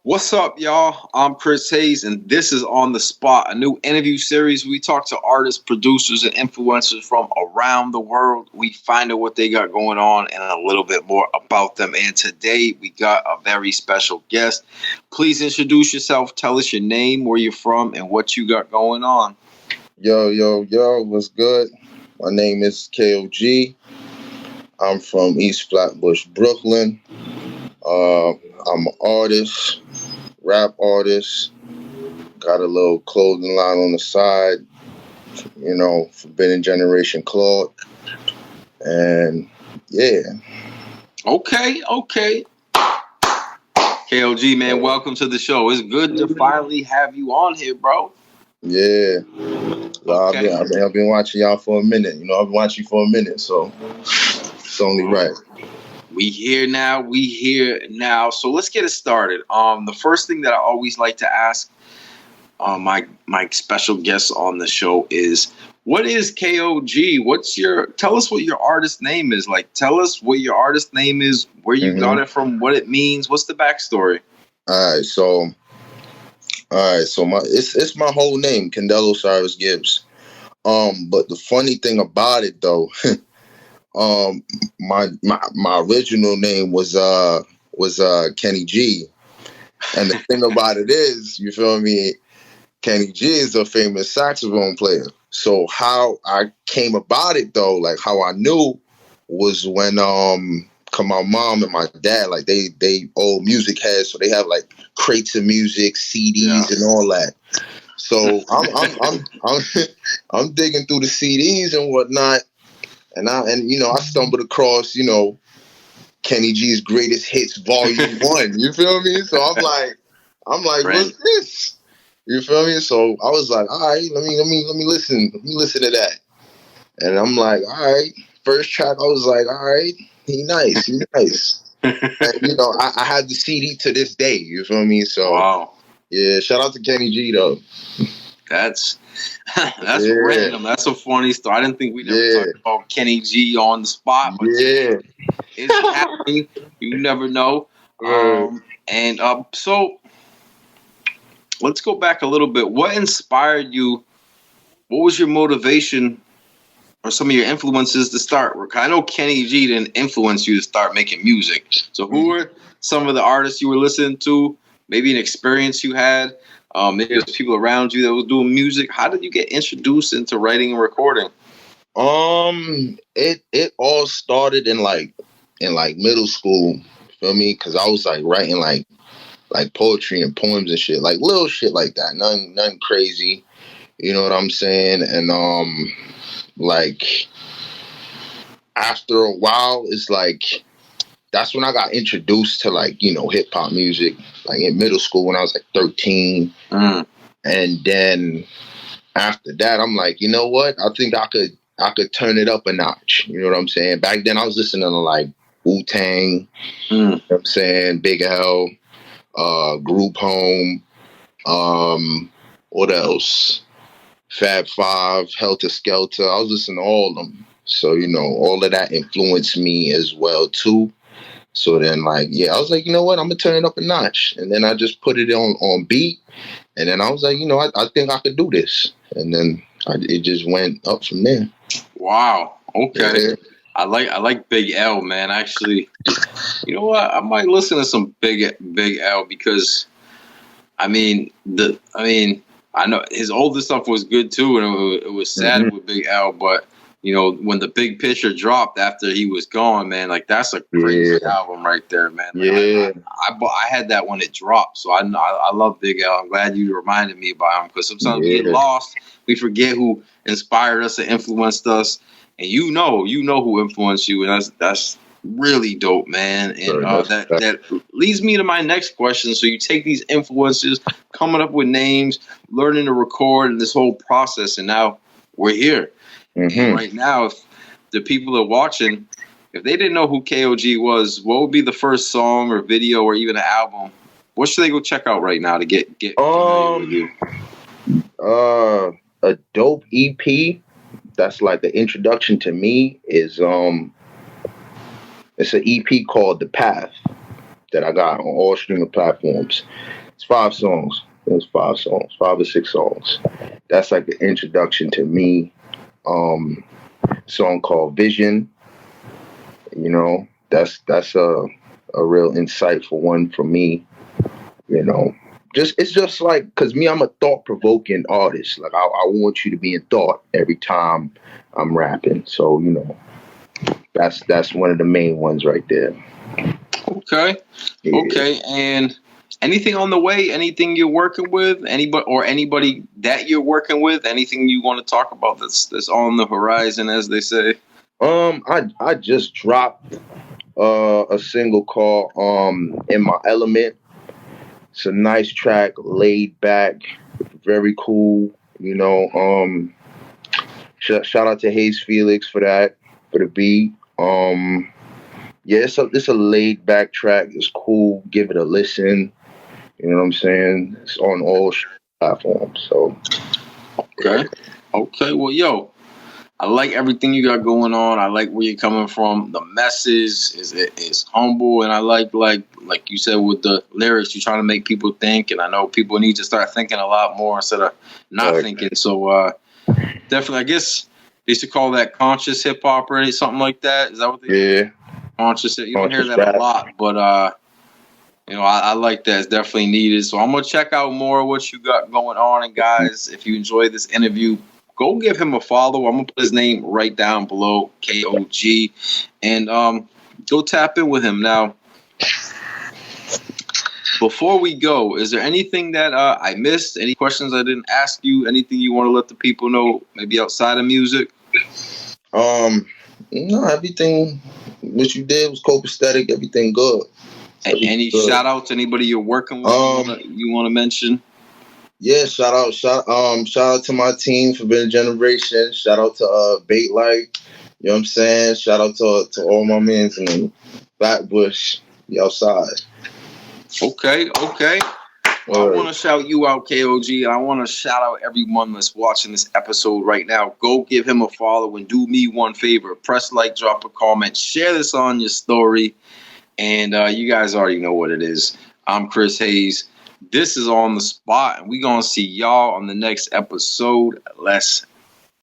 What's up, y'all? I'm Chris Hayes, and this is On The Spot, a new interview series. We talk to artists, producers, and influencers from around the world. We find out what they got going on and a little bit more about them. And today, we got a very special guest. Please introduce yourself. Tell us your name, where you're from, and what you got going on. Yo, what's good? My name is K.O.G. I'm from East Flatbush, Brooklyn. I'm an artist, rap artist. Got a little clothing line on the side, Forbidden Generation Claude. And yeah. Okay. K.O.G, man, welcome to the show. It's good to finally have you on here, bro. Yeah. Okay. I've been watching y'all for a minute. I've been watching you for a minute, so it's only right. We here now. So let's get it started. The first thing that I always like to ask my special guests on the show is, what is K.O.G? Tell us what your artist name is. Like, tell us what your artist name is, where you got it from, what it means. What's the backstory? All right, so it's my whole name, Candelo Cyrus Gibbs. But the funny thing about it though, my original name was Kenny G. And the thing about it is, you feel me, Kenny G is a famous saxophone player. So how I came about it though, like how I knew, was when cause my mom and my dad, like they old music heads, so they have like crates of music, CDs and all that. So I'm digging through the CDs and whatnot, and I stumbled across Kenny G's Greatest Hits Volume 1. You feel me? So I'm like, what's this? You feel me? So I was like, all right, let me listen to that. And I'm like, all right. First track, I was like, all right, he nice. And, I had the CD to this day. You feel me? So wow. Yeah, shout out to Kenny G though. That's random. That's a funny story. I didn't think we'd ever talk about Kenny G on the spot, but it's happening. You never know. So let's go back a little bit. What inspired you? What was your motivation or some of your influences to start work? I know Kenny G didn't influence you to start making music. So who were some of the artists you were listening to? Maybe an experience you had? Maybe there's people around you that was doing music. How did you get introduced into writing and recording? It all started in middle school. Feel me? Because I was like writing like poetry and poems and shit, like little shit like that. Nothing crazy. You know what I'm saying? And like after a while, it's like that's when I got introduced to hip hop music, like in middle school when I was like 13. And then after that, I'm like, you know what? I think I could turn it up a notch. You know what I'm saying? Back then I was listening to like Wu-Tang, you know what I'm saying, Big L, Group Home, what else? Fab Five, Helter Skelter. I was listening to all of them. So, all of that influenced me as well too. So then I was like, you know what? I'm gonna turn it up a notch. And then I just put it on beat. And then I was like, I think I could do this. And then it just went up from there. Wow. Okay. Yeah. I like Big L, man. Actually, you know what? I might listen to some Big L because, I know his older stuff was good too, and it was sad with Big L. But when the Big Picture dropped after he was gone, man, like that's a crazy album right there, man. Like, I had that when it dropped, so I love Big L. I'm glad you reminded me about him because sometimes we get lost, we forget who inspired us and influenced us, and you know who influenced you, and that's really dope, man. And that leads me to my next question. So you take these influences, coming up with names, learning to record, and this whole process, and now we're here. And right now, if the people are watching, if they didn't know who K.O.G was, what would be the first song or video or even an album? What should they go check out right now to get familiar with you? A dope EP that's like the introduction to me is it's an EP called The Path. that I got on all streaming platforms. It's 5 songs. It's 5 songs, 5 or 6 songs. That's like the introduction to me. Song called Vision. You know, that's a real insightful one for me. You know, it's just like, because me, I'm a thought provoking artist. Like I want you to be in thought every time I'm rapping. So you know, that's one of the main ones right there. Okay. Yeah. Okay. And anything on the way? Anything you're working with? Anybody that you're working with? Anything you want to talk about that's on the horizon, as they say? I just dropped a single called In My Element. It's a nice track, laid back, very cool. You know, shout out to Hayes Felix for that, for the beat. Yeah, it's a laid back track. It's cool. Give it a listen. You know what I'm saying? It's on all platforms. So okay, okay. Well, yo, I like everything you got going on. I like where you're coming from. The message is humble, and I like you said with the lyrics, you're trying to make people think. And I know people need to start thinking a lot more instead of not thinking. So definitely, I guess they should call that conscious hip hop or something like that. Is that what they do? Conscious. You don't hear that rap a lot, but you know, I like that. It's definitely needed. So I'm gonna check out more of what you got going on. And guys, if you enjoyed this interview, go give him a follow. I'm gonna put his name right down below, K.O.G, and go tap in with him. Now, before we go, is there anything that I missed? Any questions I didn't ask you? Anything you want to let the people know? Maybe outside of music? No, everything what you did was copacetic. Everything good. Any shout outs? Anybody you're working with? You want to mention? Yeah, shout out to my team for being a generation. Shout out to Bait Light. You know what I'm saying? Shout out to all my mans in Flatbush, outside. Okay. Well, I want to shout you out, K.O.G, and I want to shout out everyone that's watching this episode right now. Go give him a follow and do me one favor. Press like, drop a comment, share this on your story, and you guys already know what it is. I'm Chris Hayes. This is On The Spot, and we're going to see y'all on the next episode. Let's